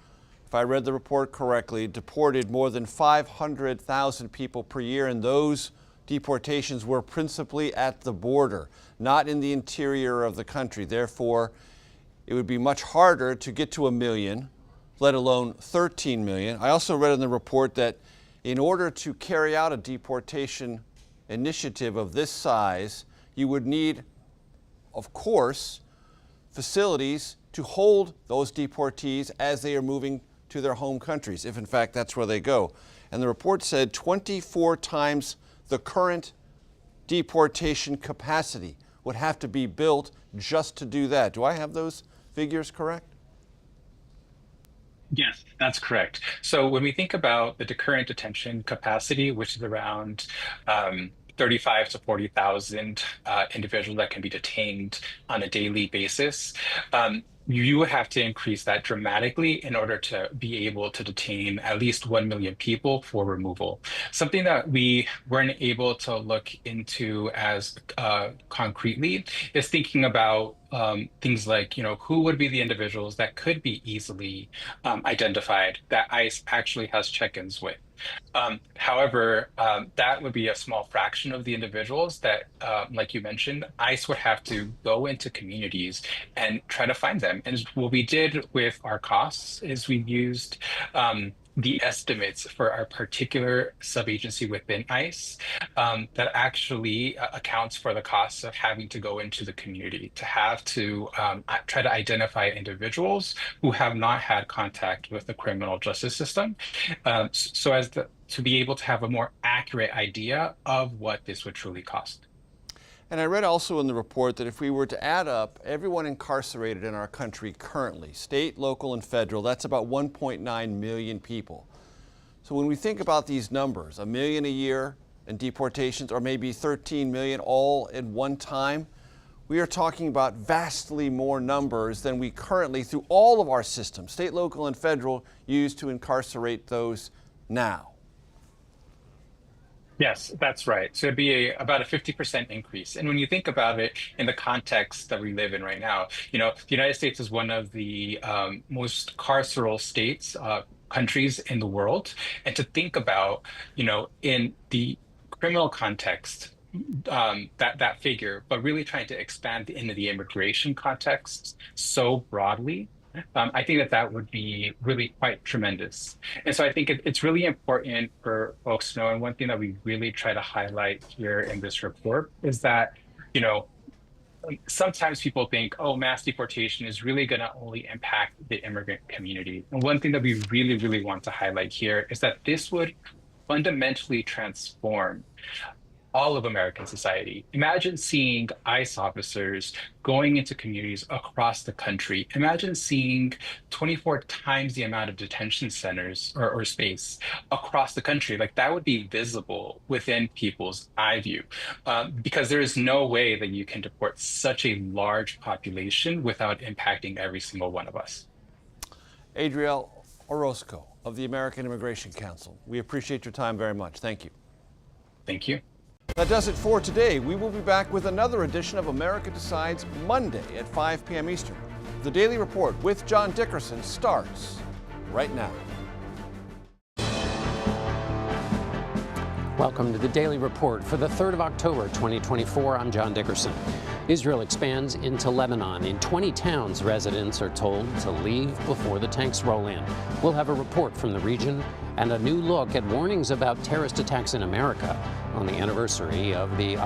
if I read the report correctly, deported more than 500,000 people per year, and those deportations were principally at the border, not in the interior of the country. Therefore, it would be much harder to get to 1 million, let alone 13 million. I also read in the report that in order to carry out a deportation initiative of this size, you would need, of course, facilities to hold those deportees as they are moving to their home countries, if in fact that's where they go. And the report said 24 times the current deportation capacity would have to be built just to do that. Do I have those figures correct? Yes, that's correct. So when we think about the current detention capacity, which is around 35 to 40,000 individuals that can be detained on a daily basis, you would have to increase that dramatically in order to be able to detain at least 1 million people for removal. Something that we weren't able to look into as concretely is thinking about things like, who would be the individuals that could be easily identified that ICE actually has check-ins with. However, that would be a small fraction of the individuals that, like you mentioned, ICE would have to go into communities and try to find them. And what we did with our costs is we used the estimates for our particular sub-agency within ICE that actually accounts for the costs of having to go into the community, to have to try to identify individuals who have not had contact with the criminal justice system, so as to be able to have a more accurate idea of what this would truly cost. And I read also in the report that if we were to add up everyone incarcerated in our country currently, state, local, and federal, that's about 1.9 million people. So when we think about these numbers, 1 million a year in deportations, or maybe 13 million all at one time, we are talking about vastly more numbers than we currently, through all of our systems, state, local, and federal, use to incarcerate those now. Yes, that's right. So it'd be about a 50% increase. And when you think about it in the context that we live in right now, the United States is one of the most carceral states, countries in the world. And to think about, in the criminal context, that figure, but really trying to expand into the immigration context so broadly, I think that would be really quite tremendous. And so I think it's really important for folks to know. And one thing that we really try to highlight here in this report is that, sometimes people think, oh, mass deportation is really going to only impact the immigrant community. And one thing that we really, really want to highlight here is that this would fundamentally transform all of American society. Imagine seeing ICE officers going into communities across the country. Imagine seeing 24 times the amount of detention centers or space across the country. Like, that would be visible within people's eye view, because there is no way that you can deport such a large population without impacting every single one of us. Adriel Orozco of the American Immigration Council, we appreciate your time very much. Thank you. Thank you. That does it for today. We will be back with another edition of America Decides Monday at 5 p.m. Eastern. The Daily Report with John Dickerson starts right now. Welcome to the Daily Report for the 3rd of October, 2024. I'm John Dickerson. Israel expands into Lebanon. In 20 towns, residents are told to leave before the tanks roll in. We'll have a report from the region and a new look at warnings about terrorist attacks in America on the anniversary of the